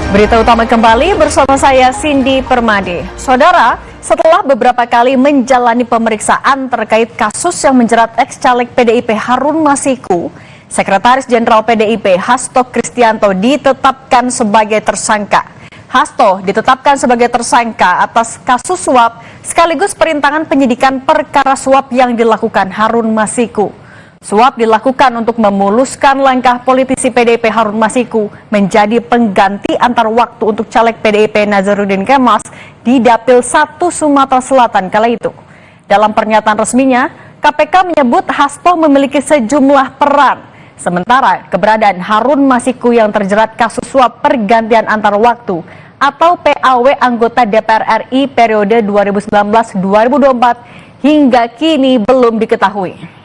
Berita utama kembali bersama saya Cindy Permadi. Saudara, setelah beberapa kali menjalani pemeriksaan terkait kasus yang menjerat ex-caleg PDIP Harun Masiku, Sekretaris Jenderal PDIP Hasto Kristianto ditetapkan sebagai tersangka. Hasto ditetapkan sebagai tersangka atas kasus suap sekaligus perintangan penyidikan perkara suap yang dilakukan Harun Masiku. Suap dilakukan untuk memuluskan langkah politisi PDIP Harun Masiku menjadi pengganti antar waktu untuk caleg PDIP Nazarudin Kemas di Dapil 1 Sumatera Selatan kala itu. Dalam pernyataan resminya, KPK menyebut Hasto memiliki sejumlah peran. Sementara keberadaan Harun Masiku yang terjerat kasus suap pergantian antar waktu atau PAW anggota DPR RI periode 2019-2024 hingga kini belum diketahui.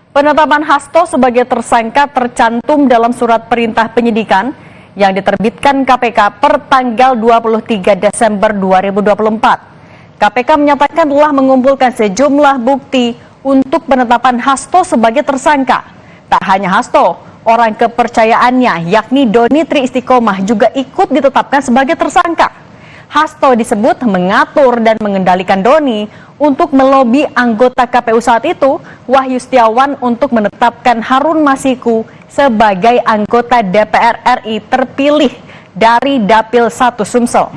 Penetapan Hasto sebagai tersangka tercantum dalam surat perintah penyidikan yang diterbitkan KPK per tanggal 23 Desember 2024. KPK menyatakan telah mengumpulkan sejumlah bukti untuk penetapan Hasto sebagai tersangka. Tak hanya Hasto, orang kepercayaannya yakni Doni Tri Istiqomah juga ikut ditetapkan sebagai tersangka. Hasto disebut mengatur dan mengendalikan Doni untuk melobi anggota KPU saat itu, Wahyu Setiawan, untuk menetapkan Harun Masiku sebagai anggota DPR RI terpilih dari Dapil 1 Sumsel.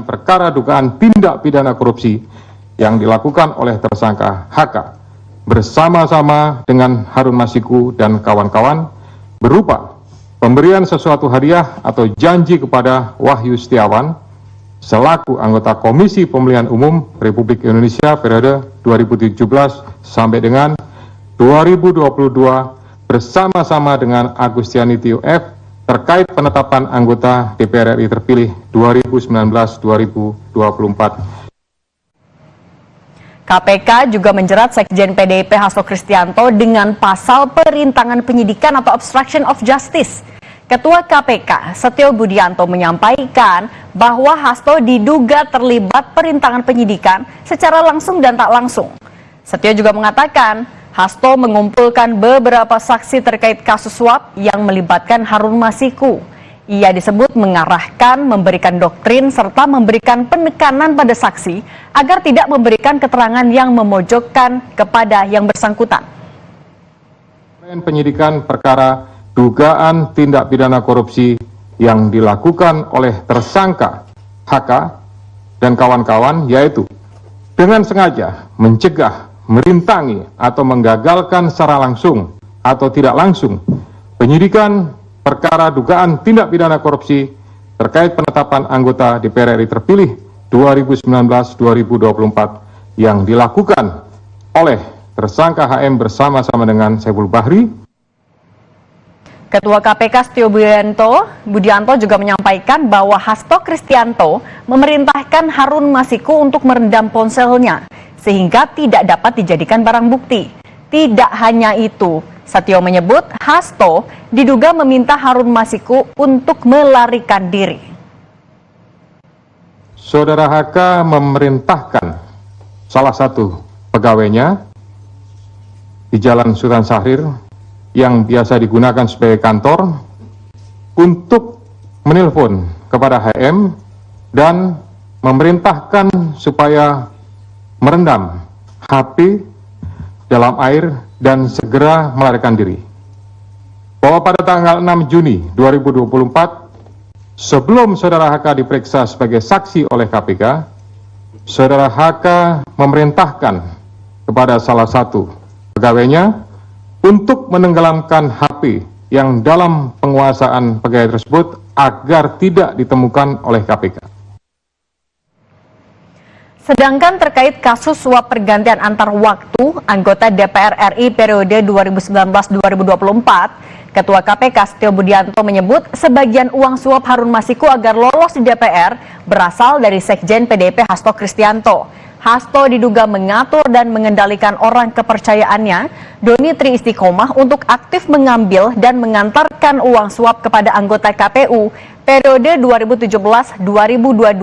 Perkara dugaan tindak pidana korupsi yang dilakukan oleh tersangka HK bersama-sama dengan Harun Masiku dan kawan-kawan berupa pemberian sesuatu hadiah atau janji kepada Wahyu Setiawan selaku anggota Komisi Pemilihan Umum Republik Indonesia periode 2017 sampai dengan 2022 bersama-sama dengan Agustiani Tio F terkait penetapan anggota DPR RI terpilih 2019-2024. KPK juga menjerat Sekjen PDIP Hasto Kristianto dengan pasal perintangan penyidikan atau obstruction of justice. Ketua KPK Setio Budianto menyampaikan bahwa Hasto diduga terlibat perintangan penyidikan secara langsung dan tak langsung. Setio juga mengatakan Hasto mengumpulkan beberapa saksi terkait kasus suap yang melibatkan Harun Masiku. Ia disebut mengarahkan, memberikan doktrin, serta memberikan penekanan pada saksi agar tidak memberikan keterangan yang memojokkan kepada yang bersangkutan. Penyidikan perkara dugaan tindak pidana korupsi yang dilakukan oleh tersangka HK dan kawan-kawan, yaitu dengan sengaja mencegah, merintangi, atau menggagalkan secara langsung atau tidak langsung penyidikan perkara dugaan tindak pidana korupsi terkait penetapan anggota DPR RI terpilih 2019-2024 yang dilakukan oleh tersangka HM bersama-sama dengan Saiful Bahri. Ketua KPK Setio Budianto juga menyampaikan bahwa Hasto Kristianto memerintahkan Harun Masiku untuk merendam ponselnya sehingga tidak dapat dijadikan barang bukti. Tidak hanya itu, Setio menyebut Hasto diduga meminta Harun Masiku untuk melarikan diri. Saudara HK memerintahkan salah satu pegawainya di Jalan Sultan Syahrir yang biasa digunakan sebagai kantor untuk menelpon kepada HM dan memerintahkan supaya merendam HP dalam air dan segera melarikan diri. Bahwa pada tanggal 6 Juni 2024, sebelum saudara HK diperiksa sebagai saksi oleh KPK, saudara HK memerintahkan kepada salah satu pegawainya untuk menenggelamkan HP yang dalam penguasaan pegawai tersebut agar tidak ditemukan oleh KPK. Sedangkan terkait kasus suap pergantian antar waktu anggota DPR RI periode 2019-2024, Ketua KPK Setio Budianto menyebut sebagian uang suap Harun Masiku agar lolos di DPR berasal dari Sekjen PDIP Hasto Kristianto. Hasto diduga mengatur dan mengendalikan orang kepercayaannya, Doni Tri Istiqomah, untuk aktif mengambil dan mengantarkan uang suap kepada anggota KPU periode 2017-2022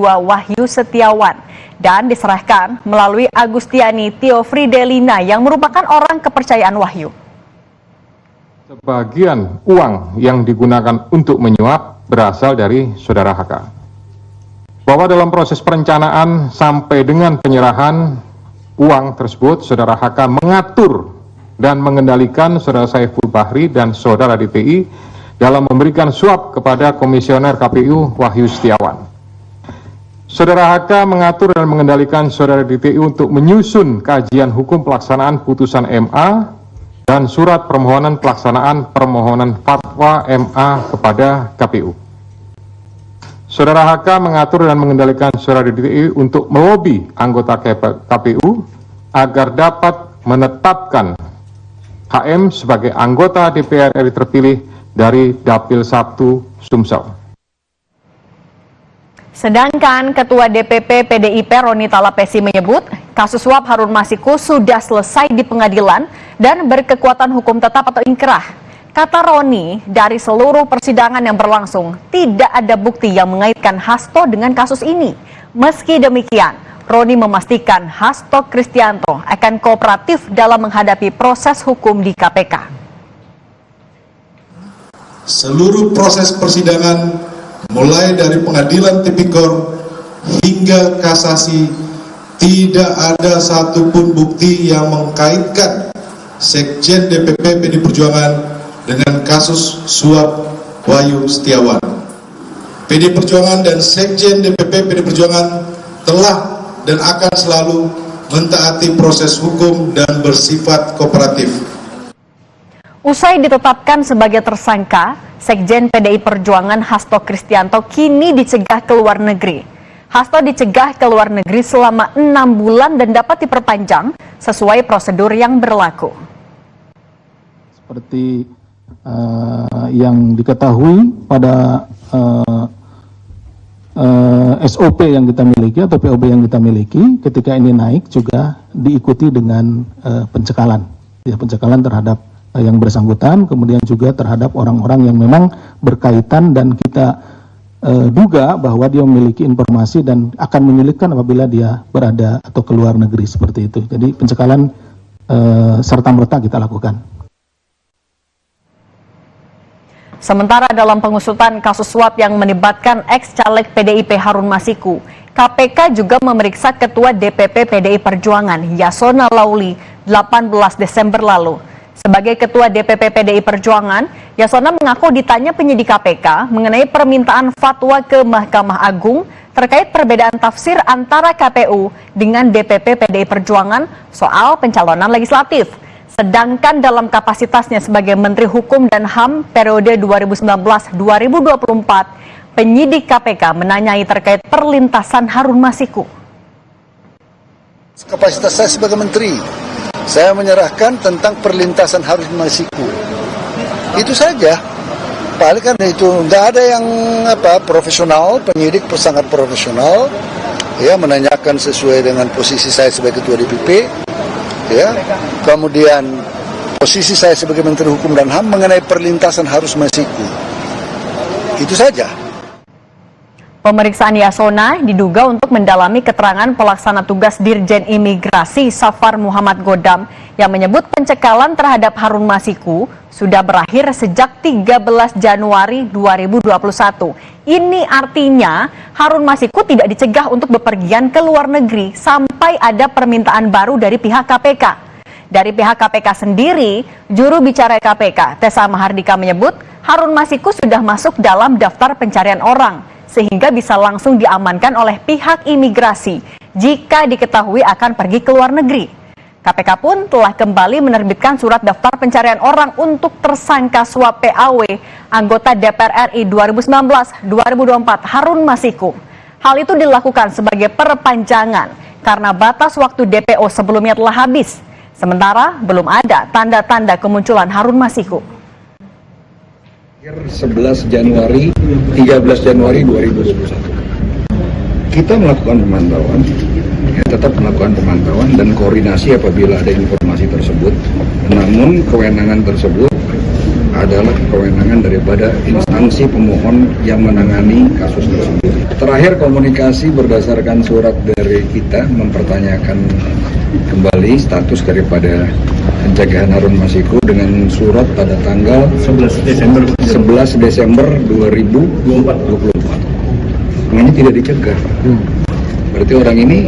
Wahyu Setiawan dan diserahkan melalui Agustiani Tio Fridelina yang merupakan orang kepercayaan Wahyu. Sebagian uang yang digunakan untuk menyuap berasal dari saudara HK. Bahwa dalam proses perencanaan sampai dengan penyerahan uang tersebut, saudara HK mengatur dan mengendalikan saudara Saiful Bahri dan saudara DPI dalam memberikan suap kepada Komisioner KPU Wahyu Setiawan. Saudara HK mengatur dan mengendalikan saudara DPI untuk menyusun kajian hukum pelaksanaan putusan MA dan surat permohonan pelaksanaan permohonan fatwa MA kepada KPU. Saudara HK mengatur dan mengendalikan saudara DPI untuk melobi anggota KPU agar dapat menetapkan HM sebagai anggota DPR RI terpilih dari Dapil 1 Sumsel. Sedangkan Ketua DPP PDIP Roni Talapesi menyebut kasus suap Harun Masiku sudah selesai di pengadilan dan berkekuatan hukum tetap atau ingkrah. Kata Roni, dari seluruh persidangan yang berlangsung, tidak ada bukti yang mengaitkan Hasto dengan kasus ini. Meski demikian, Roni memastikan Hasto Kristianto akan kooperatif dalam menghadapi proses hukum di KPK. Seluruh proses persidangan, mulai dari pengadilan tipikor hingga kasasi, tidak ada satupun bukti yang mengkaitkan Sekjen DPP PD Perjuangan dengan kasus suap Wahyu Setiawan. PD Perjuangan dan Sekjen DPP PD Perjuangan telah dan akan selalu mentaati proses hukum dan bersifat kooperatif. Usai ditetapkan sebagai tersangka, Sekjen PDI Perjuangan Hasto Kristianto kini dicegah ke luar negeri. Hasto dicegah ke luar negeri selama 6 bulan dan dapat diperpanjang sesuai prosedur yang berlaku. Seperti yang diketahui pada SOP yang kita miliki atau POB yang kita miliki, ketika ini naik juga diikuti dengan pencekalan, ya, pencekalan terhadap yang bersangkutan, kemudian juga terhadap orang-orang yang memang berkaitan dan kita duga bahwa dia memiliki informasi dan akan menyulitkan apabila dia berada atau keluar negeri seperti itu. Jadi pencekalan serta-merta kita lakukan. Sementara dalam pengusutan kasus suap yang melibatkan ex-caleg PDIP Harun Masiku, KPK juga memeriksa Ketua DPP PDI Perjuangan Yasona Lauli 18 Desember lalu. Sebagai Ketua DPP PDI Perjuangan, Yasona mengaku ditanya penyidik KPK mengenai permintaan fatwa ke Mahkamah Agung terkait perbedaan tafsir antara KPU dengan DPP PDI Perjuangan soal pencalonan legislatif. Sedangkan dalam kapasitasnya sebagai Menteri Hukum dan HAM periode 2019-2024, penyidik KPK menanyai terkait perlintasan Harun Masiku. Kapasitas saya sebagai Menteri, saya menyerahkan tentang perlintasan Harun Masiku. Itu saja. Paling kan itu nggak ada yang profesional, penyidik sangat profesional, ya, menanyakan sesuai dengan posisi saya sebagai Ketua DPP. Ya, kemudian posisi saya sebagai Menteri Hukum dan HAM mengenai perlintasan Harun Masiku. Itu saja. Pemeriksaan Yasona diduga untuk mendalami keterangan pelaksana tugas Dirjen Imigrasi Safar Muhammad Godam yang menyebut pencekalan terhadap Harun Masiku sudah berakhir sejak 13 Januari 2021. Ini artinya Harun Masiku tidak dicegah untuk bepergian ke luar negeri sampai ada permintaan baru dari pihak KPK. Dari pihak KPK sendiri, juru bicara KPK, Tessa Mahardika menyebut Harun Masiku sudah masuk dalam daftar pencarian orang, sehingga bisa langsung diamankan oleh pihak imigrasi jika diketahui akan pergi ke luar negeri. KPK pun telah kembali menerbitkan surat daftar pencarian orang untuk tersangka suap PAW anggota DPR RI 2019-2024 Harun Masiku. Hal itu dilakukan sebagai perpanjangan karena batas waktu DPO sebelumnya telah habis. Sementara belum ada tanda-tanda kemunculan Harun Masiku. 11 Januari, 13 Januari 2021. Kita melakukan pemantauan, tetap melakukan pemantauan dan koordinasi apabila ada informasi tersebut. Namun kewenangan tersebut adalah kewenangan daripada instansi pemohon yang menangani kasus tersebut. Terakhir komunikasi berdasarkan surat dari kita mempertanyakan kembali status daripada pencegahan Harun Masiku dengan surat pada tanggal 11 Desember 2024. Ini tidak dicegah. Berarti orang ini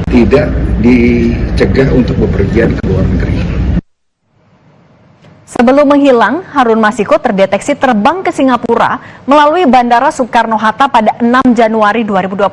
tidak dicegah untuk bepergian ke luar negeri. Sebelum menghilang, Harun Masiku terdeteksi terbang ke Singapura melalui Bandara Soekarno-Hatta pada 6 Januari 2020.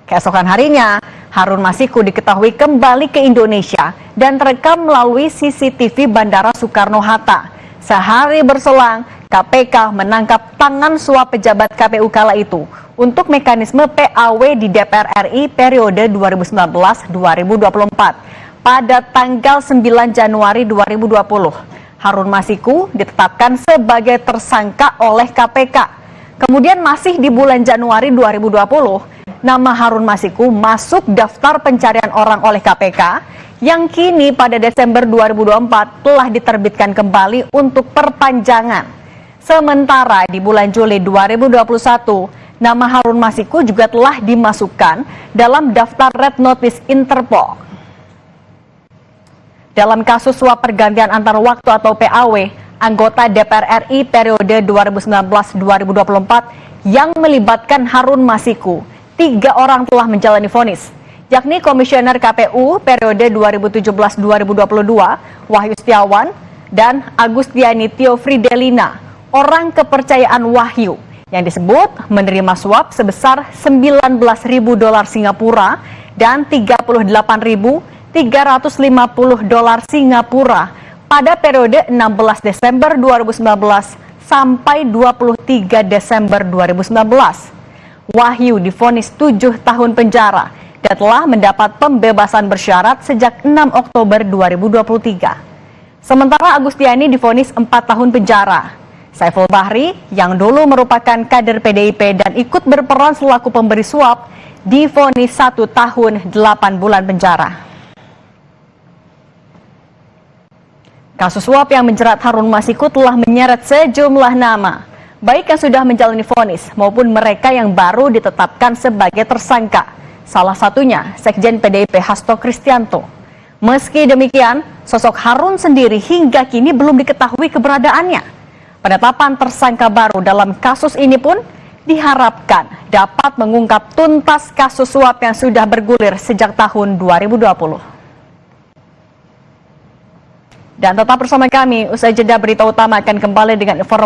Keesokan harinya, Harun Masiku diketahui kembali ke Indonesia dan terekam melalui CCTV Bandara Soekarno-Hatta. Sehari berselang, KPK menangkap tangan suap pejabat KPU kala itu untuk mekanisme PAW di DPR RI periode 2019-2024. Pada tanggal 9 Januari 2020, Harun Masiku ditetapkan sebagai tersangka oleh KPK. Kemudian masih di bulan Januari 2020, nama Harun Masiku masuk daftar pencarian orang oleh KPK yang kini pada Desember 2024 telah diterbitkan kembali untuk perpanjangan. Sementara di bulan Juli 2021, nama Harun Masiku juga telah dimasukkan dalam daftar Red Notice Interpol. Dalam kasus suap pergantian antar waktu atau PAW, anggota DPR RI periode 2019-2024 yang melibatkan Harun Masiku, 3 orang telah menjalani vonis, yakni Komisioner KPU periode 2017-2022, Wahyu Setiawan, dan Agustiani Tio Fridelina, orang kepercayaan Wahyu, yang disebut menerima suap sebesar $19.000 Singapura dan $38.350 Singapura pada periode 16 Desember 2019 sampai 23 Desember 2019. Wahyu divonis 7 tahun penjara dan telah mendapat pembebasan bersyarat sejak 6 Oktober 2023. Sementara Agustiani divonis 4 tahun penjara. Saiful Bahri yang dulu merupakan kader PDIP dan ikut berperan selaku pemberi suap divonis 1 tahun 8 bulan penjara. Kasus suap yang menjerat Harun Masiku telah menyeret sejumlah nama, baik yang sudah menjalani vonis maupun mereka yang baru ditetapkan sebagai tersangka. Salah satunya Sekjen PDIP Hasto Kristianto. Meski demikian, sosok Harun sendiri hingga kini belum diketahui keberadaannya. Penetapan tersangka baru dalam kasus ini pun diharapkan dapat mengungkap tuntas kasus suap yang sudah bergulir sejak tahun 2020. Dan tetap bersama kami, usai jeda berita utama akan kembali dengan informasi